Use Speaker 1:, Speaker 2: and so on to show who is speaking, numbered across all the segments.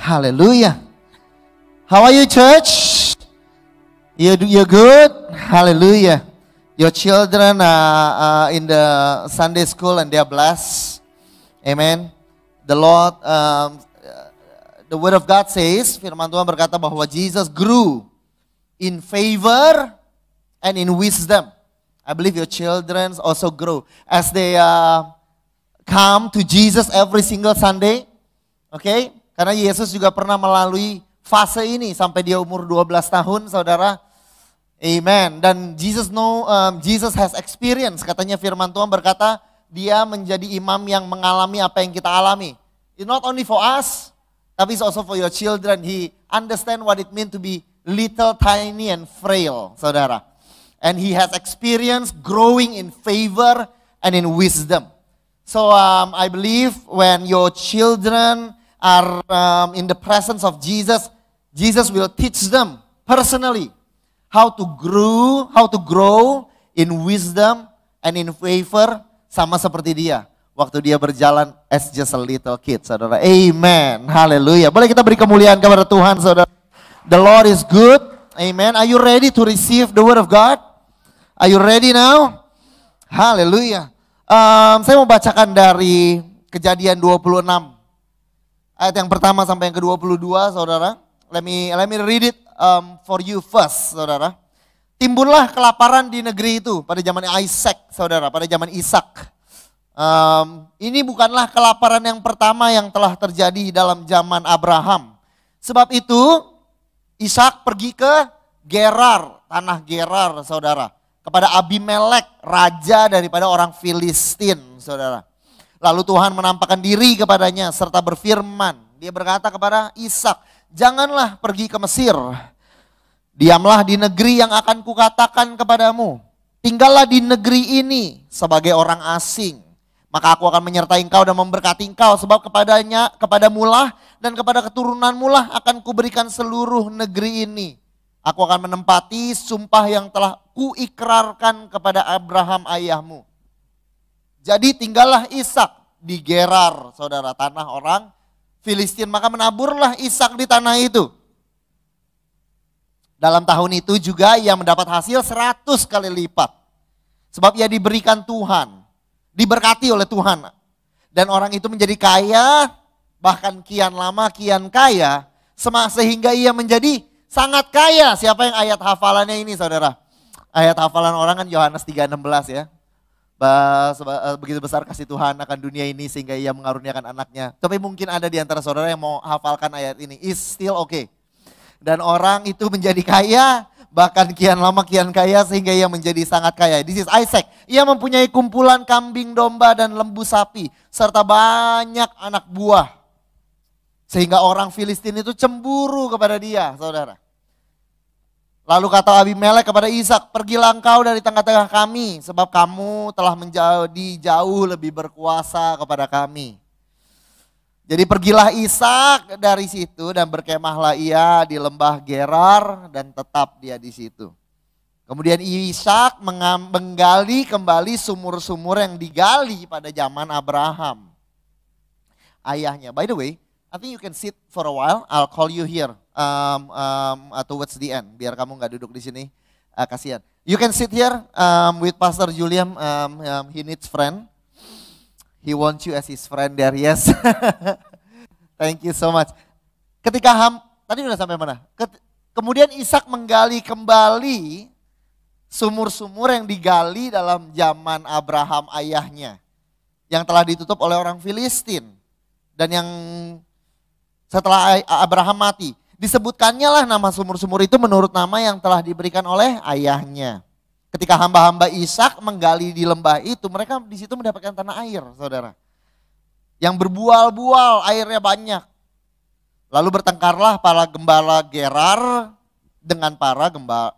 Speaker 1: Hallelujah. How are you, church? You're good? Hallelujah. Your children are in the Sunday school and they are blessed. Amen. The Lord, the word of God says, firman Tuhan berkata bahwa Jesus grew in favor and in wisdom. I believe your children also grow as they come to Jesus every single Sunday. Okay? Karena Yesus juga pernah melalui fase ini sampai dia umur 12 tahun, saudara. Amen. Dan Jesus has experience, katanya firman Tuhan berkata, dia menjadi imam yang mengalami apa yang kita alami. It's not only for us, tapi it's also for your children. He understand what it means to be little, tiny, and frail, saudara. And he has experience growing in favor and in wisdom. So I believe when your children are in the presence of Jesus, Jesus will teach them personally how to grow in wisdom and in favor, sama seperti dia waktu dia berjalan as just a little kid, saudara. Amen. Haleluya. Boleh kita beri kemuliaan kepada Tuhan, saudara. The Lord is good. Amen. Are you ready to receive the word of God? Are you ready now? Haleluya. Saya mau bacakan dari Kejadian 26. Ayat yang pertama sampai yang ke-22, saudara. Let me read it for you first, saudara. Timbullah kelaparan di negeri itu pada zaman Isaac, saudara, pada zaman Ishak. Ini bukanlah kelaparan yang pertama yang telah terjadi dalam zaman Abraham. Sebab itu Ishak pergi ke Gerar, tanah Gerar, saudara. Kepada Abimelek, raja daripada orang Filistin, saudara. Lalu Tuhan menampakkan diri kepadanya serta berfirman. Dia berkata kepada Ishak, janganlah pergi ke Mesir. Diamlah di negeri yang akan kukatakan kepadamu. Tinggallah di negeri ini sebagai orang asing. Maka aku akan menyertai engkau dan memberkati engkau. Sebab kepadamulah dan kepada keturunanmulah akan kuberikan seluruh negeri ini. Aku akan menempati sumpah yang telah kuikrarkan kepada Abraham ayahmu. Jadi tinggallah Ishak di Gerar, saudara, tanah orang Filistin. Maka menaburlah Ishak di tanah itu. Dalam tahun itu juga ia mendapat hasil 100 kali lipat. Sebab ia diberikan Tuhan, diberkati oleh Tuhan. Dan orang itu menjadi kaya, bahkan kian lama kian kaya, sehingga ia menjadi sangat kaya. Siapa yang ayat hafalannya ini, saudara? Ayat hafalan orang kan Yohanes 3:16 ya. Begitu besar kasih Tuhan akan dunia ini sehingga ia mengaruniakan anaknya. Tapi mungkin ada di antara saudara yang mau hafalkan ayat ini. Is still okay. Dan orang itu menjadi kaya, bahkan kian lama kian kaya sehingga ia menjadi sangat kaya. This is Isaac. Ia mempunyai kumpulan kambing domba dan lembu sapi serta banyak anak buah. Sehingga orang Filistin itu cemburu kepada dia, saudara. Lalu kata Abimelek kepada Ishak, pergilah engkau dari tengah-tengah kami, sebab kamu telah menjadi jauh lebih berkuasa kepada kami. Jadi pergilah Ishak dari situ dan berkemahlah ia di lembah Gerar dan tetap dia di situ. Kemudian Ishak menggali kembali sumur-sumur yang digali pada zaman Abraham, ayahnya. By the way, I think you can sit for a while. I'll call you here towards the end. Biar kamu nggak duduk di sini, kasihan. You can sit here with Pastor Julian. He needs friend. He wants you as his friend there. Yes. Thank you so much. Ketika tadi udah sampai mana? Kemudian Ishak menggali kembali sumur-sumur yang digali dalam zaman Abraham ayahnya, yang telah ditutup oleh orang Filistin, dan yang setelah Abraham mati, disebutkannya lah nama sumur-sumur itu menurut nama yang telah diberikan oleh ayahnya. Ketika hamba-hamba Ishak menggali di lembah itu, mereka di situ mendapatkan tanah air, saudara, yang berbual-bual, airnya banyak. Lalu bertengkarlah para gembala Gerar dengan para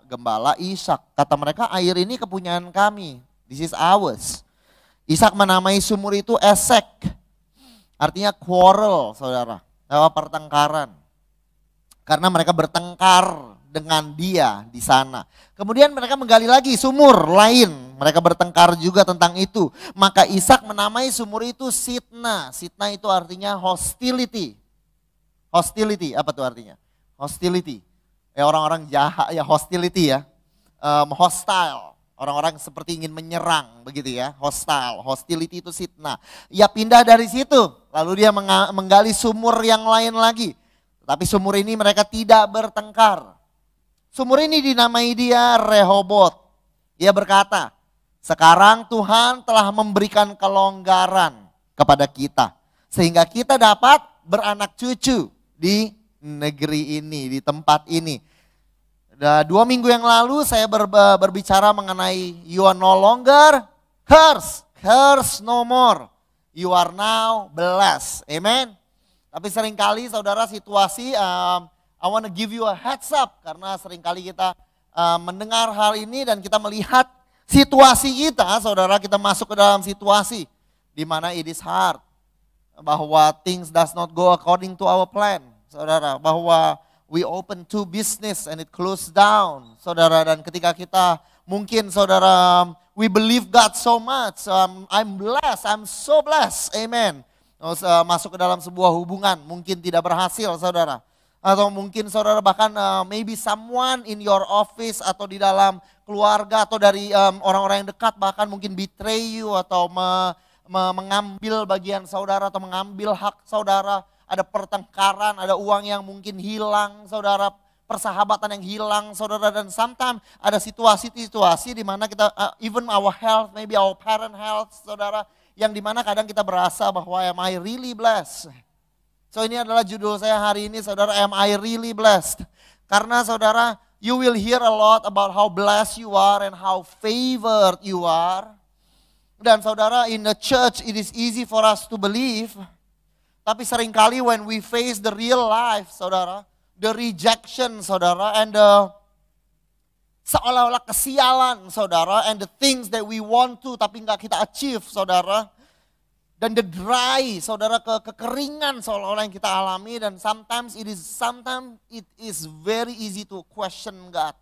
Speaker 1: gembala Ishak. Kata mereka, air ini kepunyaan kami, this is ours. Ishak menamai sumur itu Esek, artinya quarrel, saudara. Pertengkaran. Karena mereka bertengkar dengan dia di sana. Kemudian mereka menggali lagi sumur lain. Mereka bertengkar juga tentang itu. Maka Ishak menamai sumur itu Sitna. Sitna itu artinya hostility. Hostility, apa tuh artinya? Hostility. Ya orang-orang jahat, ya hostility ya. Hostile. Orang-orang seperti ingin menyerang begitu ya. Hostile, hostility itu fitnah. Ya pindah dari situ, lalu dia menggali sumur yang lain lagi. Tapi sumur ini mereka tidak bertengkar. Sumur ini dinamai dia Rehobot. Dia berkata, sekarang Tuhan telah memberikan kelonggaran kepada kita. Sehingga kita dapat beranak cucu di negeri ini, di tempat ini. 2 minggu yang lalu saya berbicara mengenai you are no longer cursed. Curse no more. You are now blessed. Amen. Tapi seringkali saudara situasi, I want to give you a heads up. Karena seringkali kita mendengar hal ini dan kita melihat situasi kita, saudara, kita masuk ke dalam situasi di mana it is hard. Bahwa things does not go according to our plan, saudara. Bahwa we open 2 business and it closed down, saudara. Dan ketika kita mungkin, saudara, we believe God so much. I'm blessed, I'm so blessed, amen. Masuk ke dalam sebuah hubungan, mungkin tidak berhasil, saudara. Atau mungkin saudara bahkan maybe someone in your office atau di dalam keluarga atau dari orang-orang yang dekat bahkan mungkin betray you atau mengambil bagian saudara atau mengambil hak saudara. Ada pertengkaran, ada uang yang mungkin hilang saudara, persahabatan yang hilang saudara. Dan sometimes ada situasi-situasi di mana kita even our health, maybe our parent health saudara, yang di mana kadang kita berasa bahwa am I really blessed? So ini adalah judul saya hari ini saudara, am I really blessed? Karena saudara, you will hear a lot about how blessed you are and how favored you are. Dan saudara, in the church it is easy for us to believe. Tapi seringkali when we face the real life saudara, the rejection saudara, and the seolah-olah kesialan saudara, and the things that we want to tapi nggak kita achieve saudara. Dan the dry, saudara, kekeringan seolah-olah yang kita alami. Dan sometimes it is very easy to question God.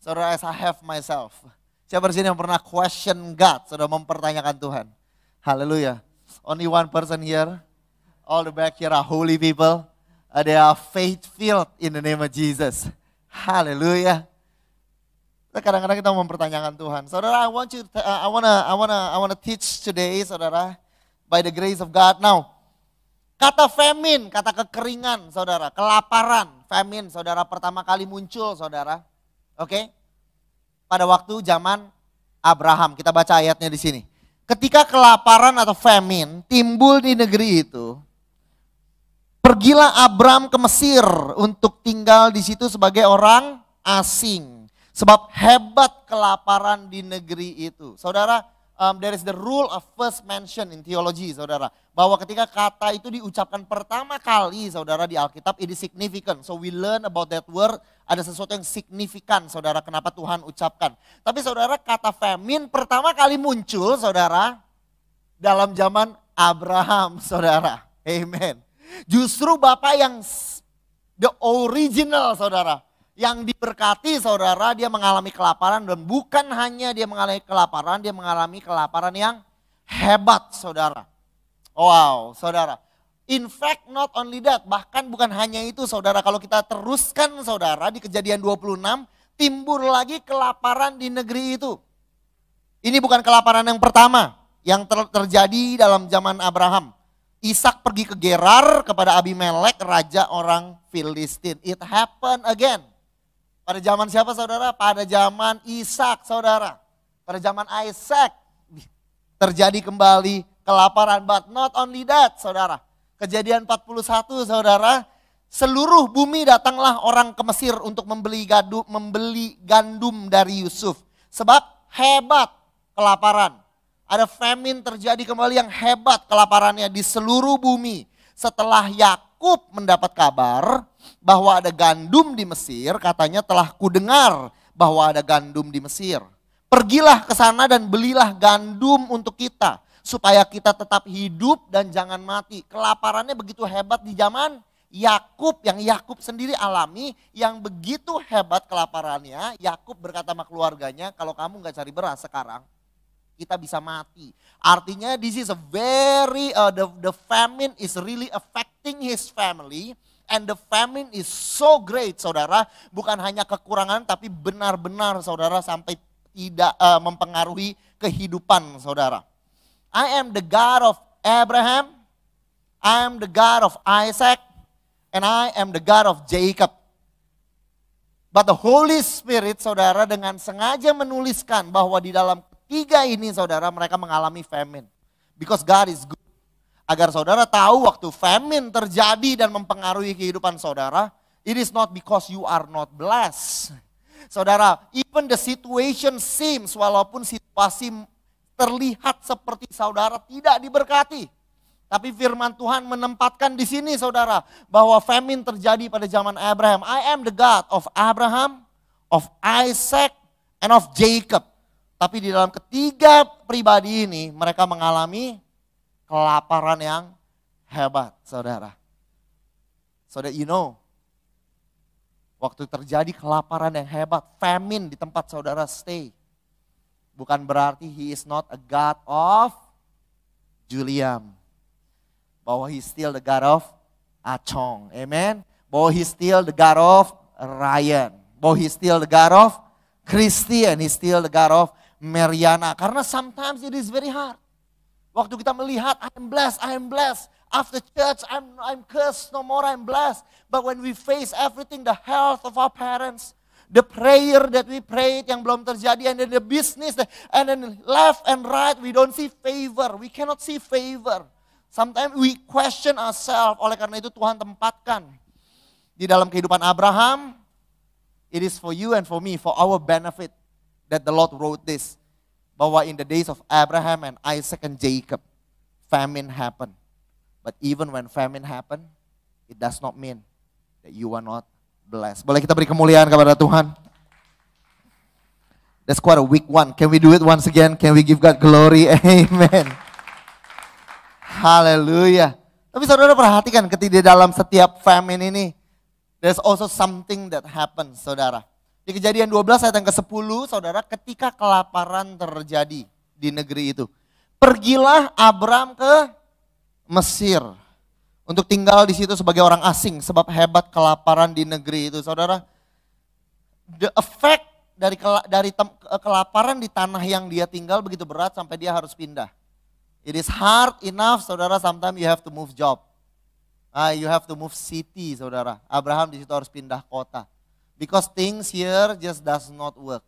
Speaker 1: Saudara, as I have myself. Siapa di sini yang pernah question God, saudara, mempertanyakan Tuhan? Haleluya. Only one person here. All the back here are holy people. They are faith-filled in the name of Jesus. Haleluya. Kadang-kadang kita mempertanyakan Tuhan. Saudara, I wanna teach today, saudara. By the grace of God. Now, kata famine, kata kekeringan, saudara, kelaparan, famine, saudara, pertama kali muncul, saudara. Oke? Pada waktu zaman Abraham, kita baca ayatnya di sini. Ketika kelaparan atau famine timbul di negeri itu, pergilah Abram ke Mesir untuk tinggal di situ sebagai orang asing. Sebab hebat kelaparan di negeri itu. Saudara, there is the rule of first mention in theology, saudara. Bahwa ketika kata itu diucapkan pertama kali, saudara, di Alkitab, it is significant. So we learn about that word, ada sesuatu yang signifikan, saudara, kenapa Tuhan ucapkan. Tapi saudara, kata famine pertama kali muncul, saudara, dalam zaman Abraham, saudara. Amen. Justru Bapak yang the original, saudara. Yang diberkati saudara, dia mengalami kelaparan dan bukan hanya dia mengalami kelaparan yang hebat saudara. Wow saudara. In fact not only that, bahkan bukan hanya itu saudara. Kalau kita teruskan saudara di Kejadian 26, timbul lagi kelaparan di negeri itu. Ini bukan kelaparan yang pertama yang terjadi dalam zaman Abraham. Ishak pergi ke Gerar kepada Abimelek, raja orang Filistin. It happened again. Pada zaman siapa saudara? Pada zaman Ishak saudara. Pada zaman Isaac terjadi kembali kelaparan. But not only that saudara. Kejadian 41 saudara. Seluruh bumi datanglah orang ke Mesir untuk membeli gandum dari Yusuf. Sebab hebat kelaparan. Ada famine terjadi kembali yang hebat kelaparannya di seluruh bumi. Setelah Yakub mendapat kabar bahwa ada gandum di Mesir, katanya telah kudengar bahwa ada gandum di Mesir. Pergilah ke sana dan belilah gandum untuk kita, supaya kita tetap hidup dan jangan mati. Kelaparannya begitu hebat di zaman Yakub, yang Yakub sendiri alami, yang begitu hebat kelaparannya. Yakub berkata sama keluarganya, kalau kamu gak cari beras sekarang, kita bisa mati. Artinya this is a very, the famine is really affecting his family. and the famine is so great, saudara. Bukan hanya kekurangan, tapi benar-benar, saudara, sampai tidak mempengaruhi kehidupan, saudara. I am the God of Abraham, I am the God of Isaac, and I am the God of Jacob. But the Holy Spirit, saudara, dengan sengaja menuliskan bahwa di dalam ketiga ini, saudara, mereka mengalami famine. Because God is good. Agar saudara tahu waktu famine terjadi dan mempengaruhi kehidupan saudara, it is not because you are not blessed. Saudara, even the situation seems, walaupun situasi terlihat seperti saudara tidak diberkati. Tapi firman Tuhan menempatkan di sini, saudara, bahwa famine terjadi pada zaman Abraham. I am the God of Abraham, of Isaac, and of Jacob. Tapi di dalam ketiga pribadi ini, mereka mengalami kelaparan yang hebat, saudara. So that you know, waktu terjadi kelaparan yang hebat, famine di tempat saudara stay, bukan berarti he is not a God of Juliam. Bahwa he's still the God of Achong. Amen. Bahwa he's still the God of Ryan. Bahwa he's still the God of Christian. He's still the God of Mariana. Karena sometimes it is very hard. Waktu kita melihat, I'm blessed. After church, I'm cursed, no more I'm blessed. But when we face everything, the health of our parents, the prayer that we prayed yang belum terjadi, and then the business, and then left and right, we don't see favor. We cannot see favor. Sometimes we question ourselves. Oleh karena itu Tuhan tempatkan di dalam kehidupan Abraham. It is for you and for me, for our benefit, that the Lord wrote this. Bahwa in the days of Abraham and Isaac and Jacob, famine happened. But even when famine happened, it does not mean that you are not blessed. Boleh kita beri kemuliaan kepada Tuhan? That's quite a weak one. Can we do it once again? Can we give God glory? Amen. Haleluya. Tapi saudara perhatikan ketika di dalam setiap famine ini, there's also something that happens, saudara. Di Kejadian 12 ayat yang ke-10, saudara, ketika kelaparan terjadi di negeri itu, pergilah Abram ke Mesir untuk tinggal di situ sebagai orang asing sebab hebat kelaparan di negeri itu, saudara. The effect dari kelaparan di tanah yang dia tinggal begitu berat sampai dia harus pindah. It is hard enough, saudara, sometimes you have to move job. You have to move city, saudara. Abraham di situ harus pindah kota. Because things here just does not work.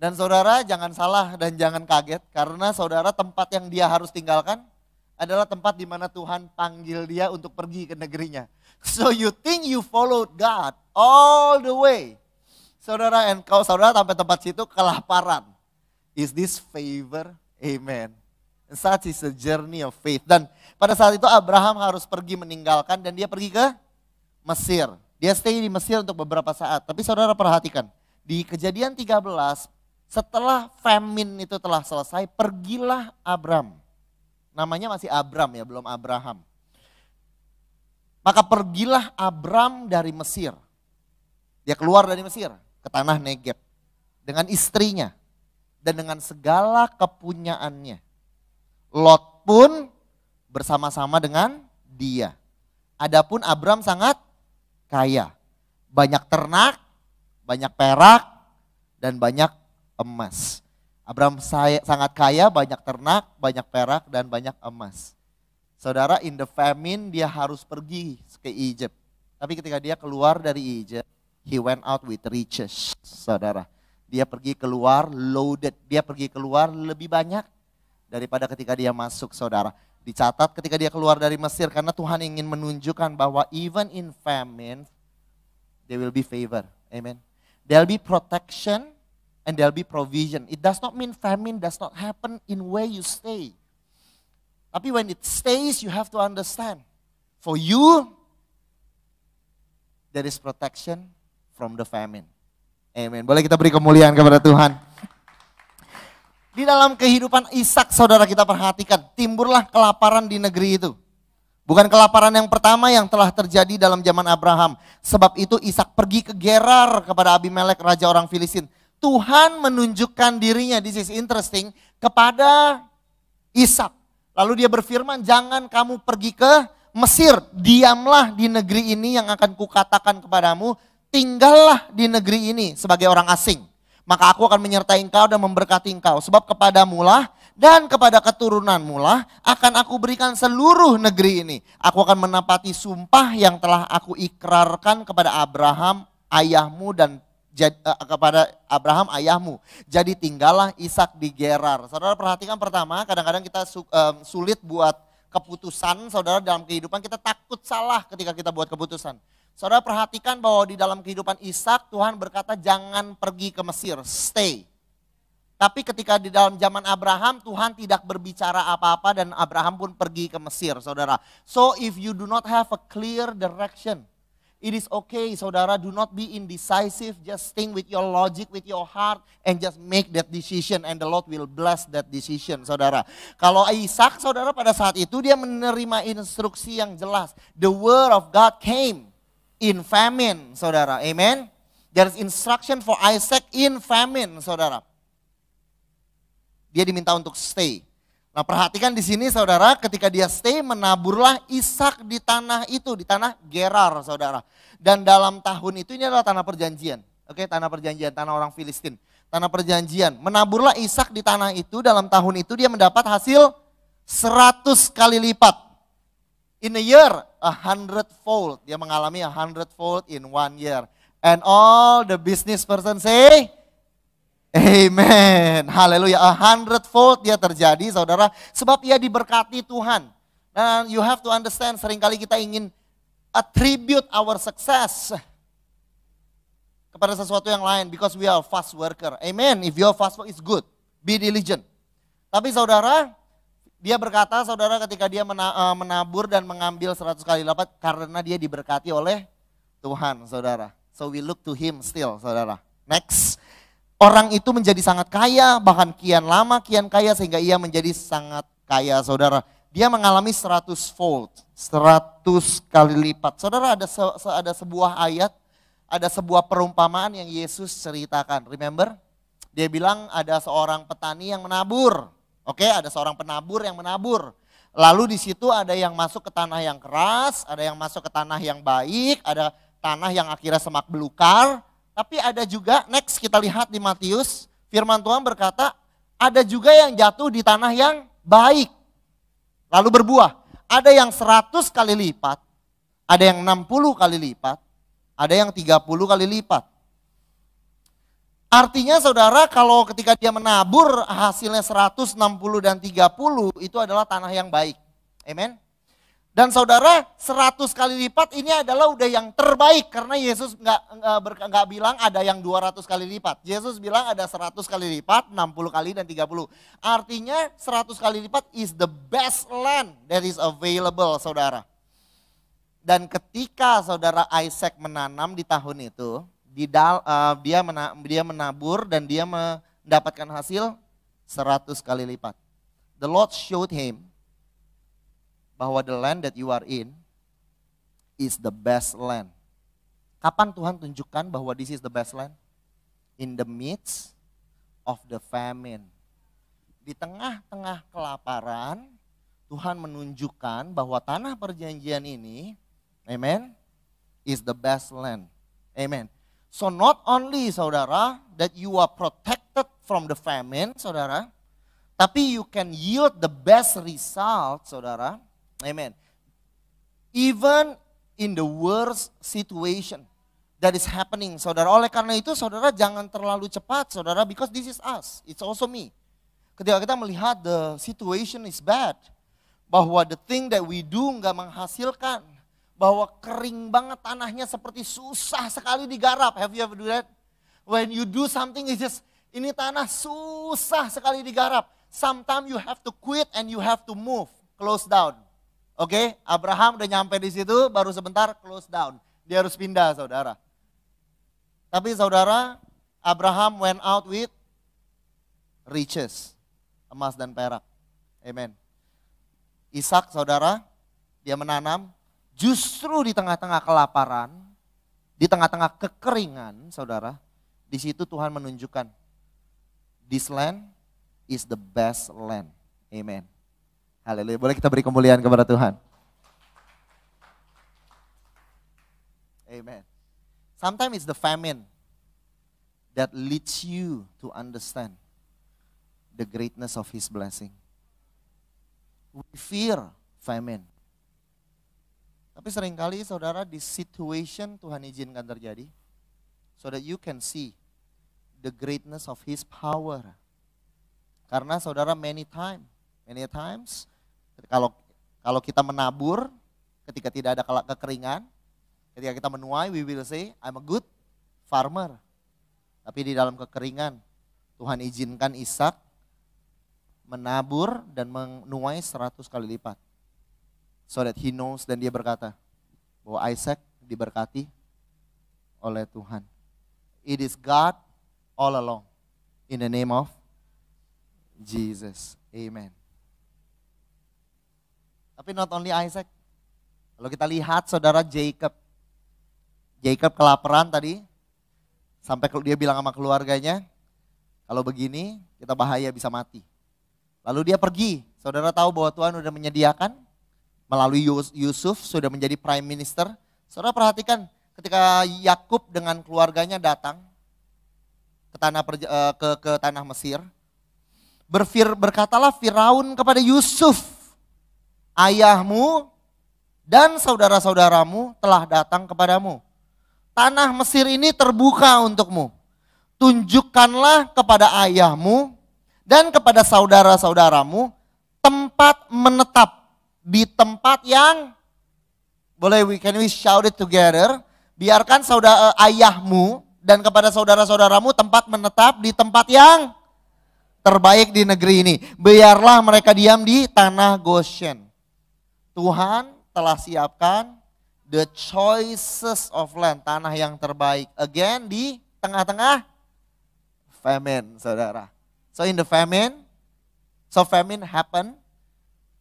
Speaker 1: Dan saudara jangan salah dan jangan kaget karena saudara tempat yang dia harus tinggalkan adalah tempat di mana Tuhan panggil dia untuk pergi ke negerinya. So you think you followed God all the way. Saudara, and kalau saudara sampai tempat situ kelaparan. Is this favor? Amen. And such is a journey of faith. Dan pada saat itu Abraham harus pergi meninggalkan dan dia pergi ke Mesir. Dia stay di Mesir untuk beberapa saat. Tapi saudara perhatikan, di Kejadian 13, setelah famine itu telah selesai, pergilah Abram. Namanya masih Abram ya, belum Abraham. Maka pergilah Abram dari Mesir. Dia keluar dari Mesir ke tanah Negeb. Dengan istrinya dan dengan segala kepunyaannya. Lot pun bersama-sama dengan dia. Adapun Abram sangat kaya. Banyak ternak, banyak perak, dan banyak emas. Abram sangat kaya, banyak ternak, banyak perak, dan banyak emas. Saudara, in the famine dia harus pergi ke Egypt. Tapi ketika dia keluar dari Egypt, he went out with riches. Saudara, dia pergi keluar loaded. Dia pergi keluar lebih banyak daripada ketika dia masuk, saudara. Dicatat ketika dia keluar dari Mesir karena Tuhan ingin menunjukkan bahwa even in famine, there will be favor. Amen. There will be protection and there will be provision. It does not mean famine does not happen in where you stay. Tapi when it stays, you have to understand. For you, there is protection from the famine. Amen. Boleh kita beri kemuliaan kepada Tuhan. Di dalam kehidupan Ishak, saudara, kita perhatikan, timbullah kelaparan di negeri itu. Bukan kelaparan yang pertama yang telah terjadi dalam zaman Abraham. Sebab itu Ishak pergi ke Gerar kepada Abimelek, raja orang Filistin. Tuhan menunjukkan dirinya, this is interesting, kepada Ishak. Lalu dia berfirman, jangan kamu pergi ke Mesir, diamlah di negeri ini yang akan kukatakan kepadamu, tinggallah di negeri ini sebagai orang asing. Maka aku akan menyertai engkau dan memberkati engkau. Sebab kepadamulah dan kepada keturunanmulah akan aku berikan seluruh negeri ini. Aku akan menepati sumpah yang telah aku ikrarkan kepada Abraham ayahmu dan kepada Abraham ayahmu. Jadi tinggallah Ishak di Gerar. Saudara perhatikan pertama, kadang-kadang kita sulit buat keputusan. Saudara dalam kehidupan kita takut salah ketika kita buat keputusan. Saudara perhatikan bahwa di dalam kehidupan Ishak Tuhan berkata jangan pergi ke Mesir, stay. Tapi ketika di dalam zaman Abraham Tuhan tidak berbicara apa-apa dan Abraham pun pergi ke Mesir, saudara. So if you do not have a clear direction, it is okay, saudara, do not be indecisive, just think with your logic, with your heart, and just make that decision, and the Lord will bless that decision, saudara. Kalau Ishak, saudara, pada saat itu dia menerima instruksi yang jelas. The word of God came in famine, saudara, amen. There is instruction for Isaac in famine, saudara. Dia diminta untuk stay. Nah perhatikan di sini saudara, ketika dia stay menaburlah Ishak di tanah itu, di tanah Gerar saudara. Dan dalam tahun itu ini adalah tanah perjanjian. Oke, tanah perjanjian, tanah orang Filistin. Tanah perjanjian, menaburlah Ishak di tanah itu, dalam tahun itu dia mendapat hasil 100 kali lipat. In a year, 100-fold. Dia mengalami 100-fold in 1 year. And all the business person say, amen, haleluya, 100-fold dia terjadi saudara, sebab ia diberkati Tuhan. Dan you have to understand, seringkali kita ingin attribute our success kepada sesuatu yang lain, because we are a fast worker, amen, if you are fast work, it's good, be diligent. Tapi saudara, dia berkata saudara ketika dia menabur dan mengambil 100 kali lipat, karena dia diberkati oleh Tuhan saudara. So we look to him still saudara. Next. Orang itu menjadi sangat kaya, bahkan kian lama kian kaya sehingga ia menjadi sangat kaya saudara. Dia mengalami 100-fold, 100 kali lipat. Saudara ada sebuah ayat, ada sebuah perumpamaan yang Yesus ceritakan. Remember? Dia bilang ada seorang petani yang menabur. Oke, ada seorang penabur yang menabur. Lalu di situ ada yang masuk ke tanah yang keras, ada yang masuk ke tanah yang baik, ada tanah yang akhirnya semak belukar. Tapi ada juga, next kita lihat di Matius, firman Tuhan berkata, ada juga yang jatuh di tanah yang baik, lalu berbuah. Ada yang 100 kali lipat, ada yang 60 kali lipat, ada yang 30 kali lipat. Artinya saudara, kalau ketika dia menabur hasilnya 160 dan 30, itu adalah tanah yang baik. Amen. Dan saudara 100 kali lipat ini adalah udah yang terbaik, karena Yesus nggak bilang ada yang 200 kali lipat. Yesus bilang ada 100 kali lipat, 60 kali dan 30. Artinya 100 kali lipat is the best land that is available saudara. Dan ketika saudara Isaac menanam di tahun itu, dia menabur dan dia mendapatkan hasil 100 kali lipat. The Lord showed him bahwa the land that you are in is the best land. Kapan Tuhan tunjukkan bahwa this is the best land? In the midst of the famine. Di tengah-tengah kelaparan, Tuhan menunjukkan bahwa tanah perjanjian ini, amen, is the best land. Amen. So not only saudara that you are protected from the famine, saudara, tapi you can yield the best result, saudara. Amen. Even in the worst situation that is happening, saudara. Oleh karena itu, saudara jangan terlalu cepat, saudara, because this is us, it's also me. Ketika kita melihat the situation is bad, bahwa the thing that we do nggak menghasilkan, bahwa kering banget tanahnya seperti susah sekali digarap. Have you ever do that? When you do something, it's just ini tanah susah sekali digarap. Sometimes you have to quit and you have to move, close down. Oke, Abraham udah nyampe di situ, baru sebentar close down. Dia harus pindah, saudara. Tapi saudara, Abraham went out with riches, emas dan perak. Amen. Ishak, saudara, dia menanam justru di tengah-tengah kelaparan, di tengah-tengah kekeringan, saudara. Di situ Tuhan menunjukkan, this land is the best land. Amen. Haleluya. Boleh kita beri kemuliaan kepada Tuhan. Amen. Sometimes it's the famine that leads you to understand the greatness of His blessing. We fear famine. Tapi seringkali saudara di situation Tuhan izinkan terjadi so that you can see the greatness of His power. Karena saudara many times kalau kita menabur ketika tidak ada kekeringan, ketika kita menuai we will say I'm a good farmer. Tapi di dalam kekeringan Tuhan izinkan Ishak menabur dan menuai 100 kali lipat. So that he knows dan dia berkata bahwa Isaac diberkati oleh Tuhan. It is God all along. In the name of Jesus. Amen. Tapi not only Isaac. Kalau kita lihat saudara Jacob. Jacob kelaparan tadi. Sampai dia bilang sama keluarganya, kalau begini kita bahaya bisa mati. Lalu dia pergi. Saudara tahu bahwa Tuhan sudah menyediakan melalui Yusuf sudah menjadi prime minister. Saudara perhatikan ketika Yakub dengan keluarganya datang ke tanah Mesir. Berkatalah Firaun kepada Yusuf, ayahmu dan saudara-saudaramu telah datang kepadamu. Tanah Mesir ini terbuka untukmu. Tunjukkanlah kepada ayahmu dan kepada saudara-saudaramu tempat menetap. Di tempat yang, can we shout it together? Biarkan ayahmu dan kepada saudara-saudaramu tempat menetap di tempat yang terbaik di negeri ini. Biarlah mereka diam di tanah Goshen. Tuhan telah siapkan the choices of land, tanah yang terbaik. Again di tengah-tengah famine, saudara. So in the famine happen.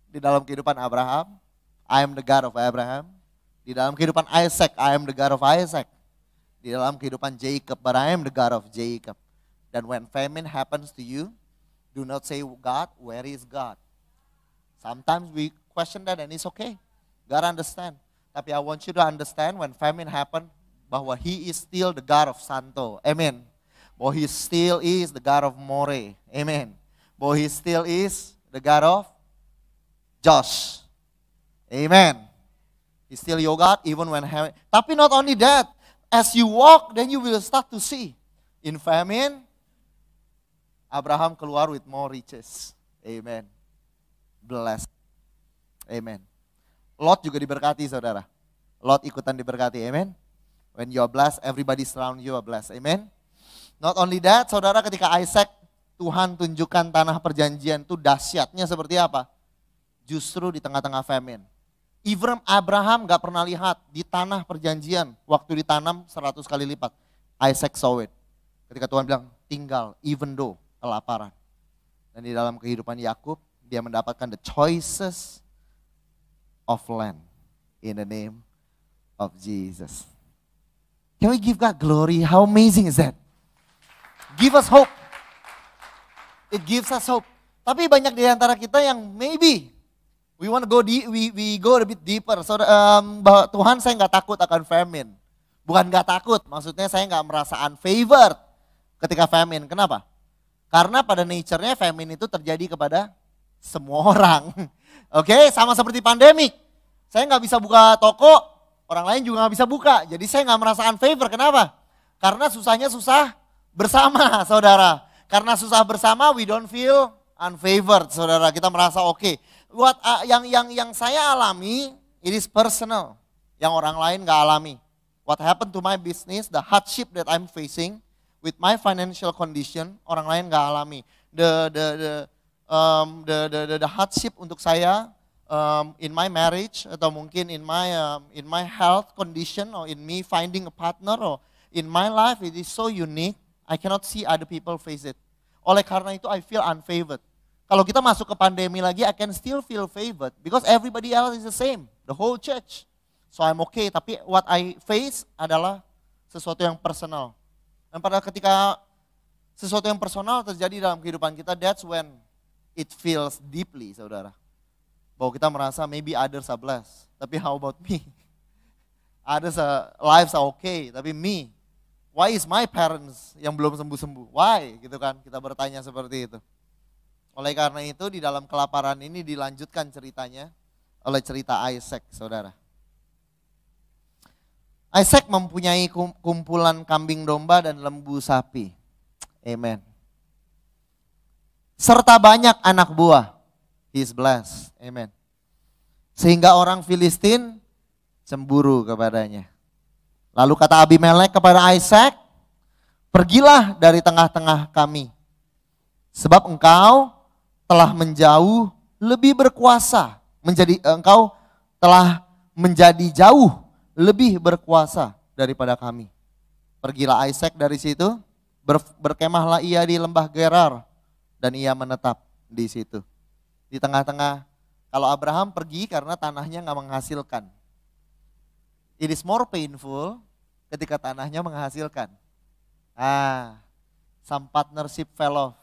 Speaker 1: Di dalam kehidupan Abraham, I am the God of Abraham. Di dalam kehidupan Isaac, I am the God of Isaac. Di dalam kehidupan Jacob, but I am the God of Jacob. Dan when famine happens to you, do not say, God, where is God? Sometimes we question that and it's okay. God understand. Tapi I want you to understand when famine happen, bahwa He is still the God of Santo. Amen. Bahwa He still is the God of More. Amen. Bahwa He still is the God of Josh. Amen. He's still your God even when having. Tapi not only that, as you walk, then you will start to see. In famine, Abraham keluar with more riches. Amen. Blessed. Amen. Lot juga diberkati saudara. Lot ikutan diberkati. Amen. When you are blessed, everybody surround you are blessed. Amen. Not only that, saudara, ketika Isaac, Tuhan tunjukkan tanah perjanjian itu dahsyatnya seperti apa? Justru di tengah-tengah famine. Even Abraham gak pernah lihat di tanah perjanjian waktu ditanam 100 kali lipat. Isaac saw it. Ketika Tuhan bilang tinggal even though kelaparan. Dan di dalam kehidupan Yakub dia mendapatkan the choices of land in the name of Jesus. Can we give God glory? How amazing is that? Give us hope. It gives us hope. Tapi banyak di antara kita yang maybe we want to go we go a bit deeper. So, Tuhan, saya nggak takut akan famine. Bukan nggak takut, maksudnya saya nggak merasa unfavored ketika famine. Kenapa? Karena pada nature-nya famine itu terjadi kepada semua orang. Oke, sama seperti pandemik. Saya nggak bisa buka toko, orang lain juga nggak bisa buka. Jadi saya nggak merasa unfavored. Kenapa? Karena susahnya susah bersama, saudara. Karena susah bersama, we don't feel unfavored, saudara. Kita merasa oke. Yang saya alami, it is personal. Yang orang lain gak alami. What happened to my business, the hardship that I'm facing with my financial condition, orang lain gak alami. The hardship untuk saya in my marriage atau mungkin in my health condition or in me finding a partner or in my life, it is so unique. I cannot see other people face it. Oleh karena itu I feel unfavored. Kalau kita masuk ke pandemi lagi, I can still feel favored because everybody else is the same, the whole church. So I'm okay, tapi what I face adalah sesuatu yang personal. Dan pada ketika sesuatu yang personal terjadi dalam kehidupan kita, that's when it feels deeply, saudara. Bahwa kita merasa maybe others are blessed, tapi how about me? Others lives are okay, tapi me, why is my parents yang belum sembuh-sembuh? Why? Gitu kan, kita bertanya seperti itu. Oleh karena itu di dalam kelaparan ini dilanjutkan ceritanya oleh cerita Isaac, saudara. Isaac mempunyai kumpulan kambing domba dan lembu sapi. Amen. Serta banyak anak buah. He is blessed. Amen. Sehingga orang Filistin cemburu kepadanya. Lalu kata Abimelek kepada Isaac, pergilah dari tengah-tengah kami. Sebab engkau telah menjauh lebih berkuasa. Engkau telah menjadi jauh lebih berkuasa daripada kami. Pergilah Isaac dari situ, berkemahlah ia di lembah Gerar, dan ia menetap di situ. Di tengah-tengah, kalau Abraham pergi karena tanahnya nggak menghasilkan. It is more painful ketika tanahnya menghasilkan. Some partnership fell off.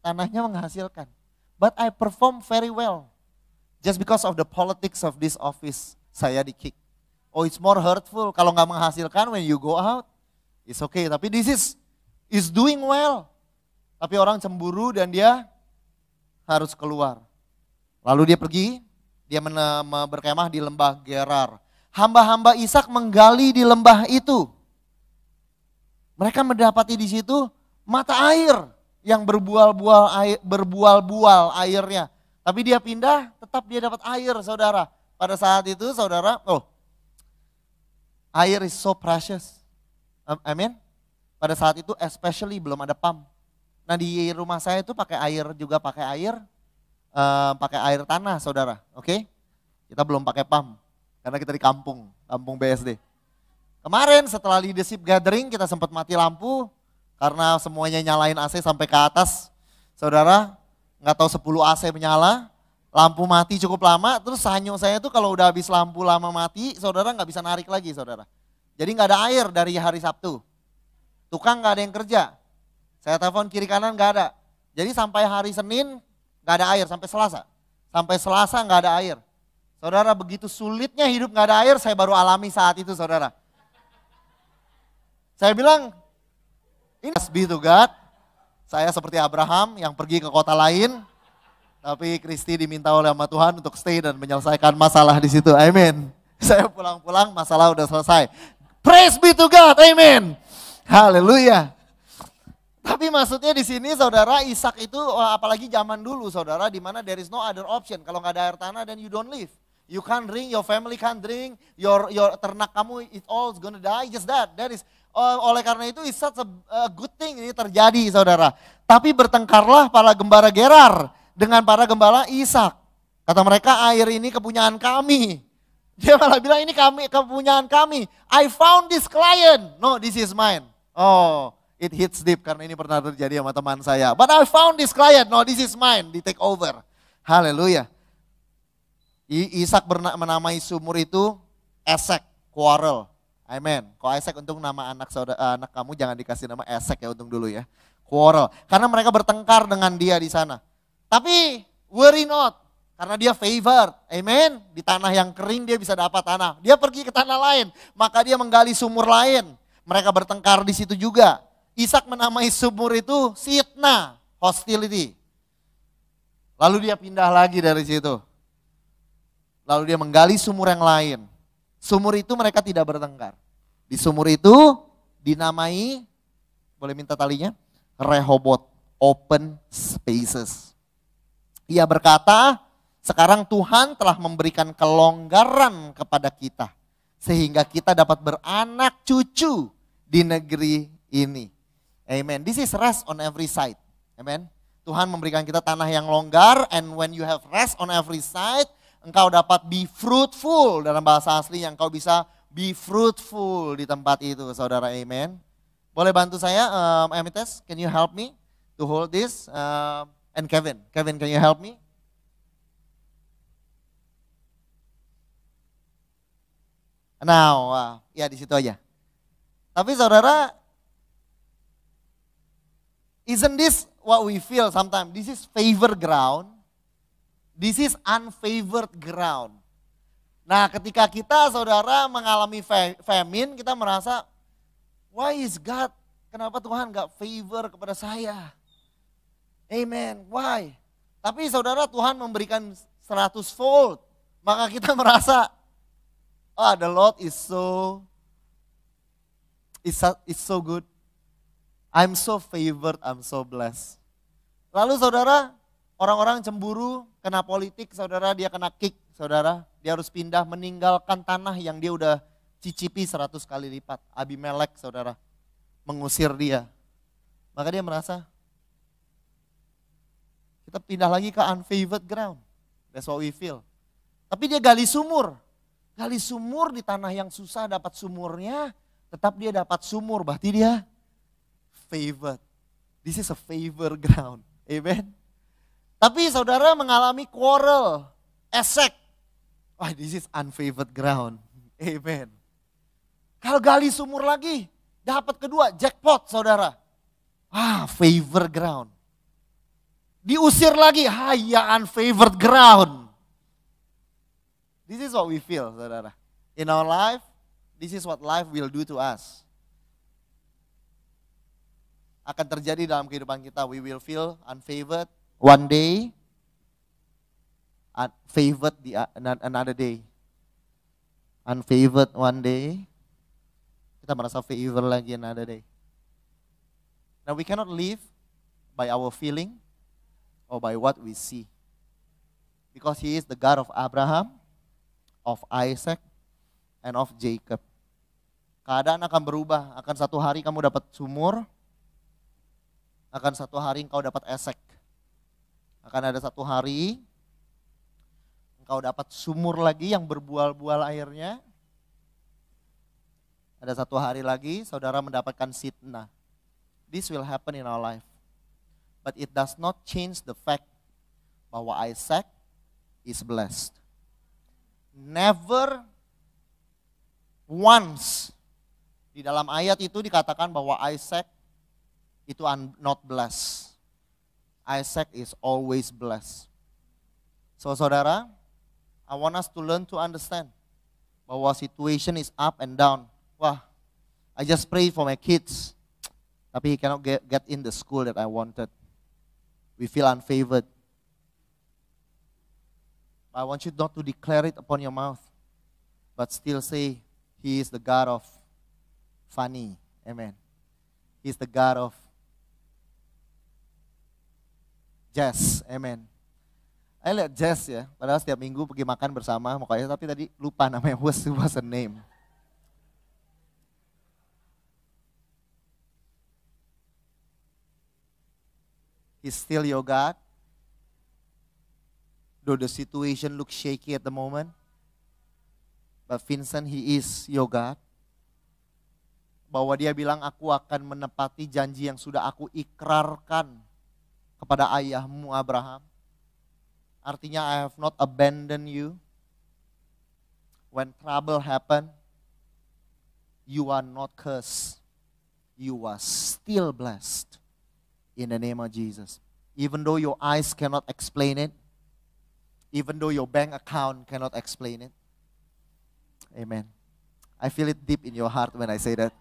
Speaker 1: Tanahnya menghasilkan. But I perform very well. Just because of the politics of this office, saya di-kick. Oh, it's more hurtful kalau nggak menghasilkan when you go out. It's okay, tapi this is doing well. Tapi orang cemburu dan dia harus keluar. Lalu dia pergi, dia berkemah di lembah Gerar. Hamba-hamba Ishak menggali di lembah itu. Mereka mendapati di situ mata air yang berbual-bual airnya. Tapi dia pindah, tetap dia dapat air, saudara. Pada saat itu, saudara, air is so precious. Amin. Pada saat itu especially belum ada pump. Nah di rumah saya itu pakai air tanah, saudara. Oke? Kita belum pakai pump karena kita di kampung BSD. Kemarin setelah leadership gathering kita sempat mati lampu karena semuanya nyalain AC sampai ke atas. Saudara, nggak tahu 10 AC menyala. Lampu mati cukup lama, terus sanyo saya tuh kalau udah habis lampu lama mati, saudara nggak bisa narik lagi, saudara. Jadi nggak ada air dari hari Sabtu. Tukang nggak ada yang kerja. Saya telepon kiri kanan nggak ada. Jadi sampai hari Senin nggak ada air, sampai Selasa. Sampai Selasa nggak ada air. Saudara, begitu sulitnya hidup nggak ada air, saya baru alami saat itu, saudara. Saya bilang, ini be to God. Saya seperti Abraham yang pergi ke kota lain. Tapi Kristi diminta oleh sama Tuhan untuk stay dan menyelesaikan masalah di situ. Amin. Saya pulang-pulang masalah udah selesai. Praise be to God. Amin. Haleluya. Tapi maksudnya di sini saudara, Ishak itu apalagi zaman dulu saudara, di mana there is no other option. Kalau nggak ada air tanah then you don't live. You can't drink, your family can't drink, your ternak kamu it all is gonna die. Just that is oleh karena itu it's such a good thing ini terjadi saudara. Tapi bertengkarlah para gembala Gerar dengan para gembala Ishak. Kata mereka, air ini kepunyaan kami. Dia malah bilang ini kepunyaan kami. I found this client. No, this is mine. Oh, it hits deep karena ini pernah terjadi sama teman saya. But I found this client. No, this is mine. Di take over. Haleluya. Ishak menamai sumur itu Esek, quarrel. Amen. Kalau Esek untung nama anak kamu jangan dikasih nama Esek ya untung dulu ya. Quarrel. Karena mereka bertengkar dengan dia di sana. Tapi worry not, karena dia favored, amen. Di tanah yang kering dia bisa dapat tanah. Dia pergi ke tanah lain, maka dia menggali sumur lain. Mereka bertengkar di situ juga. Ishak menamai sumur itu Sitna, hostility. Lalu dia pindah lagi dari situ. Lalu dia menggali sumur yang lain. Sumur itu mereka tidak bertengkar. Di sumur itu dinamai, boleh minta talinya? Rehobot, open spaces. Ia berkata, sekarang Tuhan telah memberikan kelonggaran kepada kita. Sehingga kita dapat beranak cucu di negeri ini. Amen. This is rest on every side. Amen. Tuhan memberikan kita tanah yang longgar. And when you have rest on every side, engkau dapat be fruitful. Dalam bahasa asli yang engkau bisa be fruitful di tempat itu, saudara. Amen. Boleh bantu saya, Amites, can you help me to hold this? And Kevin, can you help me? Now, ya di situ aja. Tapi saudara, isn't this what we feel sometimes? This is favor ground. This is unfavored ground. Nah ketika kita saudara mengalami famine, kita merasa, why is God, kenapa Tuhan gak favor kepada saya? Amen, why? Tapi saudara Tuhan memberikan 100-fold, maka kita merasa, the Lord is so good. I'm so favored, I'm so blessed. Lalu saudara, orang-orang cemburu, kena politik, saudara dia kena kick, saudara. Dia harus pindah meninggalkan tanah yang dia udah cicipi 100 kali lipat. Abimelek saudara, mengusir dia. Maka dia merasa, kita pindah lagi ke unfavored ground. That's what we feel. Tapi dia gali sumur. Gali sumur di tanah yang susah dapat sumurnya, tetap dia dapat sumur, berarti dia favored. This is a favor ground. Amen. Tapi saudara mengalami quarrel, esek. Wah, this is unfavored ground. Amen. Kalau gali sumur lagi, dapat kedua, jackpot saudara. Favor ground. Diusir lagi, ya unfavored ground. This is what we feel saudara. In our life, this is what life will do to us. Akan terjadi dalam kehidupan kita. We will feel unfavored one day, favored another day. Unfavored one day, kita merasa favor lagi another day. Now we cannot live by our feeling or by what we see. Because He is the God of Abraham, of Isaac, and of Jacob. Keadaan akan berubah, akan satu hari kamu dapat sumur, akan satu hari engkau dapat esek. Akan ada satu hari engkau dapat sumur lagi yang berbual-bual airnya. Ada satu hari lagi saudara mendapatkan sitna. This will happen in our life. But it does not change the fact bahwa Isaac is blessed. Never once di dalam ayat itu dikatakan bahwa Isaac itu not blessed. Isaac is always blessed. So saudara, I want us to learn to understand bahwa situation is up and down. Wah, I just pray for my kids, tapi he cannot get in the school that I wanted. We feel unfavored. I want you not to declare it upon your mouth, but still say, He is the God of funny. Amen. He is the God of Jess. Amen. Saya lihat Jess ya, padahal setiap minggu pergi makan bersama mukanya, tapi tadi lupa namanya, was a name. He's still your God. Though the situation looks shaky at the moment, but Vincent, He is your God. Bahwa dia bilang, aku akan menepati janji yang sudah aku ikrarkan kepada ayahmu Abraham. Artinya I have not abandoned you. When trouble happen, you are not cursed. You are still blessed. In the name of Jesus. Even though your eyes cannot explain it, even though your bank account cannot explain it. Amen. I feel it deep in your heart when I say that.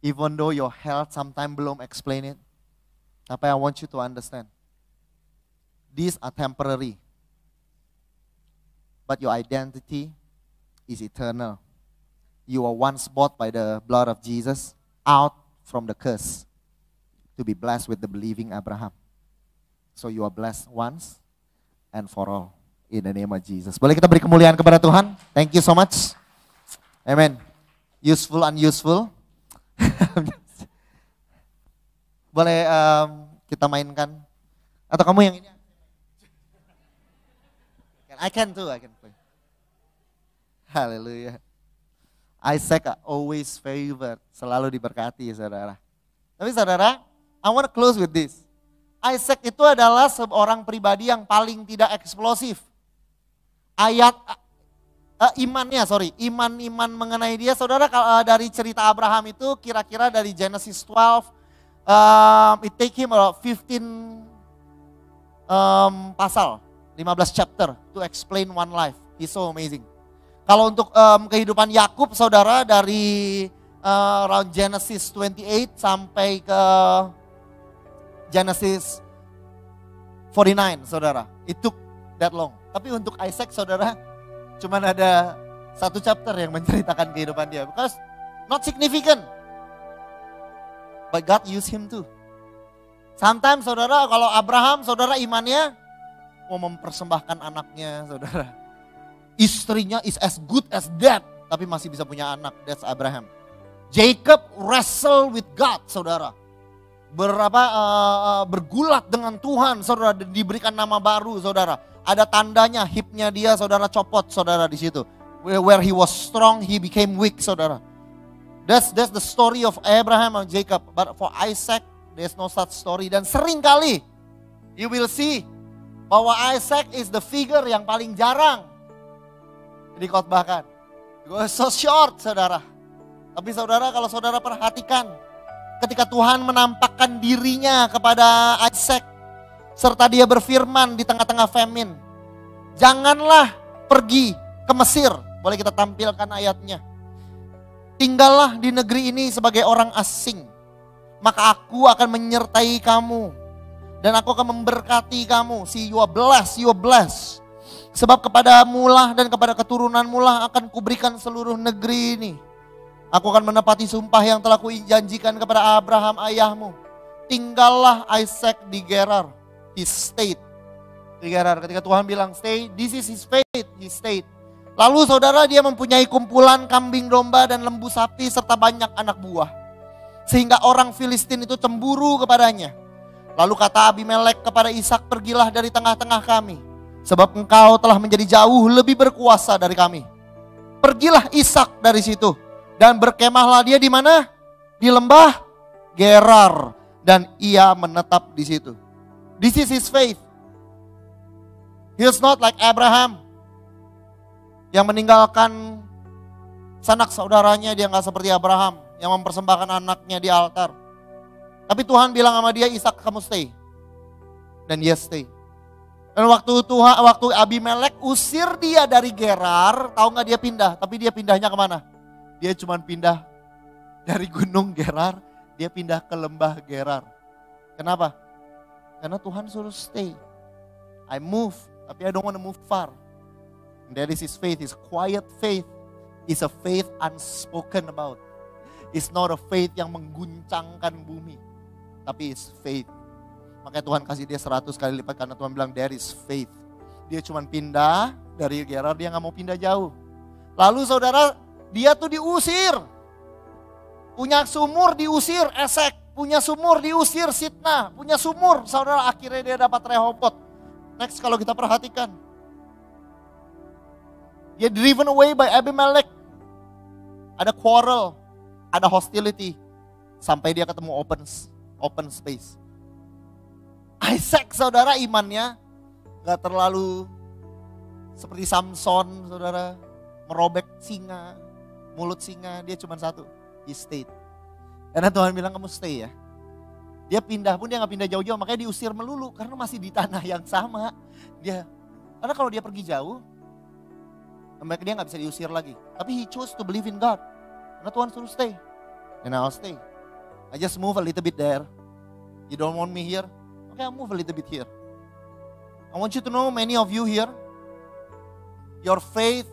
Speaker 1: Even though your health sometimes belum explain it, tapi I want you to understand. These are temporary. But your identity is eternal. You were once bought by the blood of Jesus out from the curse to be blessed with the believing Abraham. So you are blessed once and for all in the name of Jesus. Boleh kita beri kemuliaan kepada Tuhan? Thank you so much. Amen. Useful, unuseful. Boleh kita mainkan? Atau kamu yang ini? I can too, I can play. Hallelujah. Isaac always favored, selalu diberkati saudara. Tapi saudara, I want to close with this. Isaac itu adalah seorang pribadi yang paling tidak eksplosif. Iman mengenai dia, saudara, kalau dari cerita Abraham itu kira-kira dari Genesis 12, it take him about 15 pasal, 15 chapter to explain one life. He's so amazing. Kalau untuk kehidupan Yakub saudara dari around Genesis 28 sampai ke Genesis 49 saudara. It took that long. Tapi untuk Isaac saudara cuman ada satu chapter yang menceritakan kehidupan dia. Because not significant. But God used him too. Sometimes saudara kalau Abraham saudara imannya mau mempersembahkan anaknya saudara. Istrinya is as good as dead, tapi masih bisa punya anak. That's Abraham. Jacob wrestle with God, saudara. Bergulat dengan Tuhan, saudara. Diberikan nama baru, saudara. Ada tandanya, hipnya dia, saudara, copot, saudara, di situ. Where he was strong, he became weak, saudara. That's the story of Abraham and Jacob. But for Isaac, there's no such story. Dan sering kali, you will see bahwa Isaac is the figure yang paling jarang dikhotbahkan. Because so short saudara. Tapi saudara kalau saudara perhatikan. Ketika Tuhan menampakkan dirinya kepada Isaac. Serta dia berfirman di tengah-tengah famine. Janganlah pergi ke Mesir. Boleh kita tampilkan ayatnya. Tinggallah di negeri ini sebagai orang asing. Maka aku akan menyertai kamu. Dan aku akan memberkati kamu. See, you are blessed, you are blessed. Sebab kepada mulah dan kepada keturunan mulah akan kuberikan seluruh negeri ini. Aku akan menepati sumpah yang telah kujanjikan kepada Abraham ayahmu. Tinggallah Isaac di Gerar. He stayed di Gerar. Ketika Tuhan bilang stay, this is his faith, he stayed. Lalu saudara dia mempunyai kumpulan kambing domba dan lembu sapi serta banyak anak buah. Sehingga orang Filistin itu cemburu kepadanya. Lalu kata Abimelek kepada Ishak, pergilah dari tengah-tengah kami. Sebab engkau telah menjadi jauh lebih berkuasa dari kami. Pergilah Ishak dari situ. Dan berkemahlah dia di mana? Di lembah Gerar. Dan ia menetap di situ. This is his faith. He is not like Abraham. Yang meninggalkan sanak saudaranya, dia gak seperti Abraham. Yang mempersembahkan anaknya di altar. Tapi Tuhan bilang sama dia, Ishak kamu stay. Dan dia stay. Dan waktu Abimelek usir dia dari Gerar, tahu nggak dia pindah? Tapi dia pindahnya kemana? Dia cuma pindah dari gunung Gerar, dia pindah ke lembah Gerar. Kenapa? Karena Tuhan suruh stay. I move, tapi I don't want to move far. And that is his faith, his quiet faith. Is a faith unspoken about. It's not a faith yang mengguncangkan bumi, tapi it's faith. Makanya Tuhan kasih dia 100 kali lipat karena Tuhan bilang there is faith. Dia cuma pindah dari Gerar, dia gak mau pindah jauh. Lalu saudara, dia tuh diusir. Punya sumur diusir, Esek. Punya sumur diusir, Sitnah. Punya sumur, saudara akhirnya dia dapat Rehobot. Next kalau kita perhatikan. Dia driven away by Abimelek. Ada quarrel, ada hostility. Sampai dia ketemu open space. Isaac saudara imannya gak terlalu seperti Samson saudara. Merobek singa, mulut singa, dia cuma satu. He stayed. Karena Tuhan bilang kamu stay ya. Dia pindah pun dia gak pindah jauh-jauh, makanya diusir melulu. Karena masih di tanah yang sama. Karena kalau dia pergi jauh, dia gak bisa diusir lagi. Tapi he chose to believe in God. Karena Tuhan suruh stay. And I'll stay. I just move a little bit there. You don't want me here? Okay, I'll move a little bit here. I want you to know, many of you here, your faith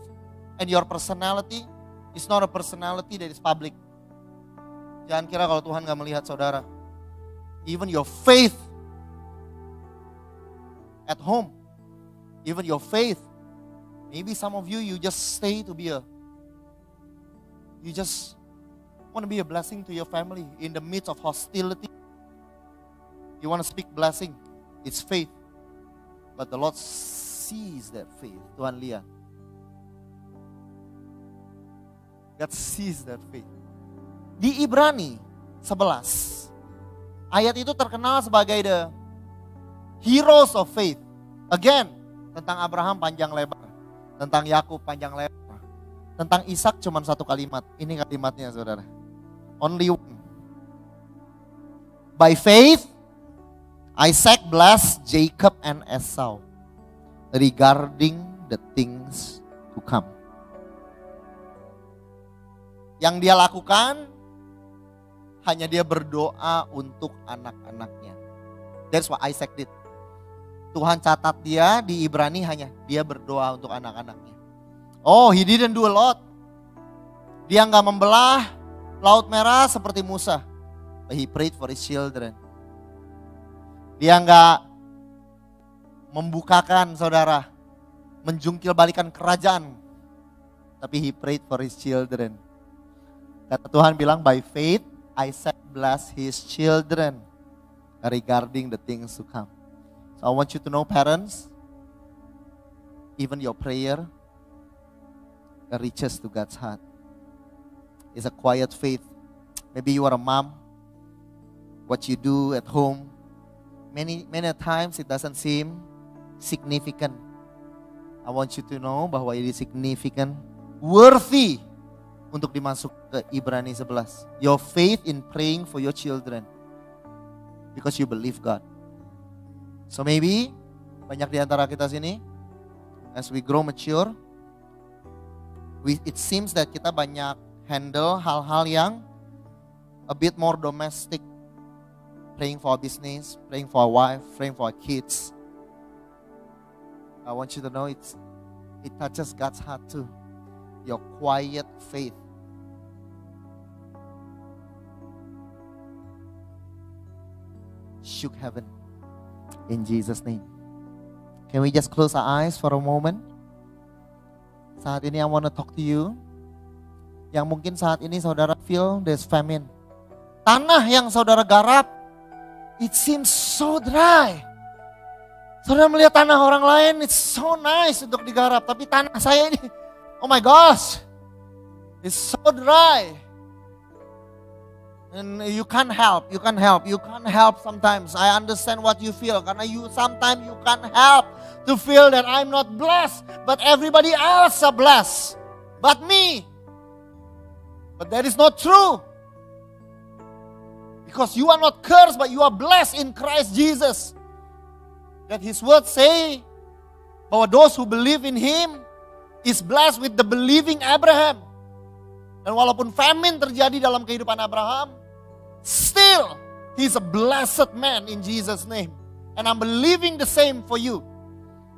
Speaker 1: and your personality is not a personality that is public. Jangan kira kalau Tuhan gak melihat saudara. Even your faith at home, even your faith, maybe some of you just stay to be you just want to be a blessing to your family in the midst of hostility. You want to speak blessing, it's faith. But the Lord sees that faith. Tuhan lihat. God sees that faith. Di Ibrani 11, ayat itu terkenal sebagai the heroes of faith. Again, tentang Abraham panjang lebar. Tentang Yakub panjang lebar. Tentang Ishak cuma satu kalimat. Ini kalimatnya saudara. Only one. By faith, Isaac blessed Jacob and Esau regarding the things to come. Yang dia lakukan hanya dia berdoa untuk anak-anaknya. That's what Isaac did. Tuhan catat dia di Ibrani hanya dia berdoa untuk anak-anaknya. Oh, he didn't do a lot. Dia nggak membelah Laut Merah seperti Musa. But he prayed for his children. Dia nggak membukakan saudara, menjungkil balikan kerajaan. Tapi he prayed for his children. Kata Tuhan bilang, by faith Isaac blessed his children regarding the things to come. So I want you to know, parents, even your prayer reaches to God's heart. It's a quiet faith. Maybe you are a mom. What you do at home, many times it doesn't seem significant. I want you to know bahwa it is significant, worthy untuk dimasuk ke Ibrani 11. Your faith in praying for your children because you believe God. So maybe banyak di antara kita sini, as we grow mature, it seems that kita banyak handle hal-hal yang a bit more domestic. Praying for our business, praying for our wife, praying for our kids. I want you to know it touches God's heart too. Your quiet faith. Shook heaven in Jesus' name. Can we just close our eyes for a moment? Saat ini I want to talk to you. Yang mungkin saat ini saudara feel there's famine. Tanah yang saudara garap, it seems so dry. Saudara melihat tanah orang lain, it's so nice untuk digarap. Tapi tanah saya ini, oh my gosh, it's so dry. And you can't help sometimes. I understand what you feel. Karena sometimes you can't help to feel that I'm not blessed. But everybody else are blessed. But me. But that is not true. Because you are not cursed, but you are blessed in Christ Jesus. That His words say, bahwa those who believe in Him is blessed with the believing Abraham. Dan walaupun famine terjadi dalam kehidupan Abraham, still he's a blessed man in Jesus' name. And I'm believing the same for you.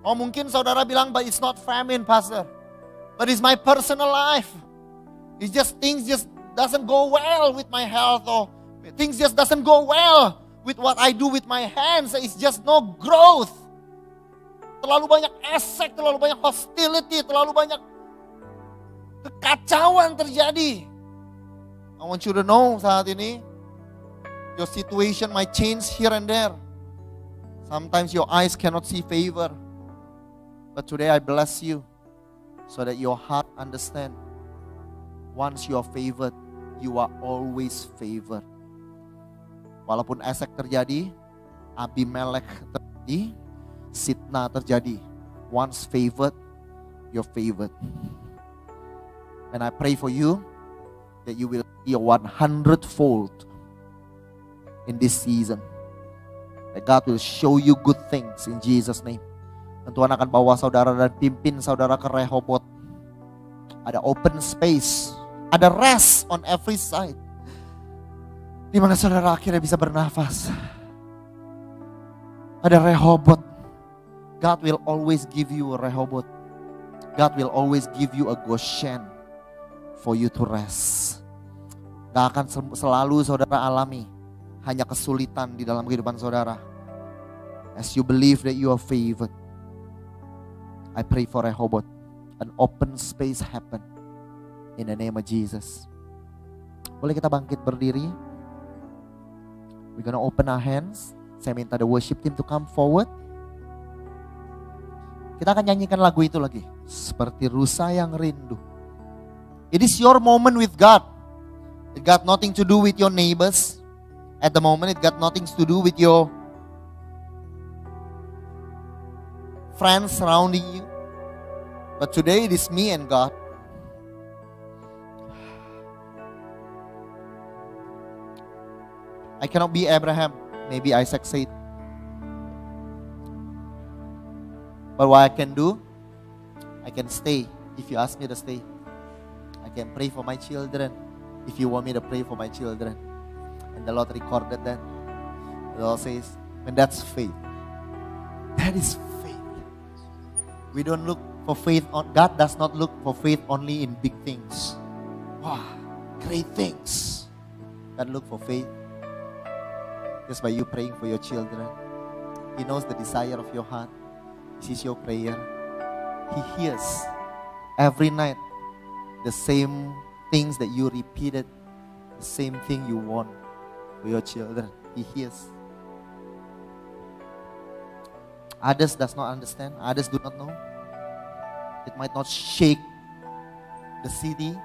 Speaker 1: Oh mungkin saudara bilang, but it's not famine, Pastor. But it's my personal life. It's just things just doesn't go well with my health, or things just doesn't go well with what I do with my hands. It's just no growth. Terlalu banyak esek, terlalu banyak hostility, terlalu banyak kekacauan terjadi. I want you to know saat ini, your situation might change here and there. Sometimes your eyes cannot see favor. But today I bless you so that your heart understand. Once you are favored, you are always favored. Walaupun esek terjadi, Abimelech terjadi, Sitna terjadi. Once favored, you're favored. And I pray for you that you will be 100-fold in this season. That God will show you good things in Jesus' name. Dan Tuhan akan bawa saudara dan pimpin saudara ke Rehoboth. Ada open space, ada rest on every side. Di mana saudara akhirnya bisa bernafas. Ada Rehoboth. God will always give you a Rehoboth. God will always give you a Goshen for you to rest. Gak akan selalu saudara alami hanya kesulitan di dalam kehidupan saudara. As you believe that you are favored, I pray for Rehoboth. An open space happen in the name of Jesus. Boleh kita bangkit berdiri? We're gonna open our hands. Saya minta the worship team to come forward. Kita akan nyanyikan lagu itu lagi. Seperti rusa yang rindu. It is your moment with God. It got nothing to do with your neighbors. At the moment it got nothing to do with your friends surrounding you. But today it is me and God. I cannot be Abraham. Maybe Isaac said. But what I can do, I can stay If you ask me to stay, I can pray for my children. If you want me to pray for my children. And the Lord recorded that. The Lord says, and that's faith. That is faith. We don't look for faith on, God does not look for faith only in big things. Wow, great things. God look for faith just by you praying for your children. He knows the desire of your heart. He sees your prayer. He hears every night the same things that you repeated, the same thing you want for your children. He hears. Others does not understand. Others do not know. It might not shake the city,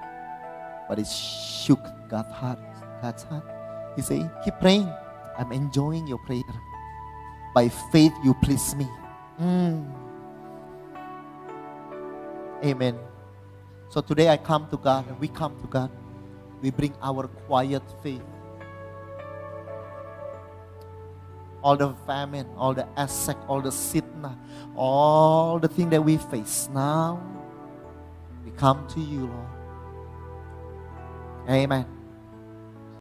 Speaker 1: but it shook God's heart. God's heart. He say, keep praying. I'm enjoying your prayer. By faith you please me. Amen. So today I come to God, and we come to God. We bring our quiet faith. All the famine, all the asset, all the sitna, all the things that we face now, we come to you, Lord. Amen.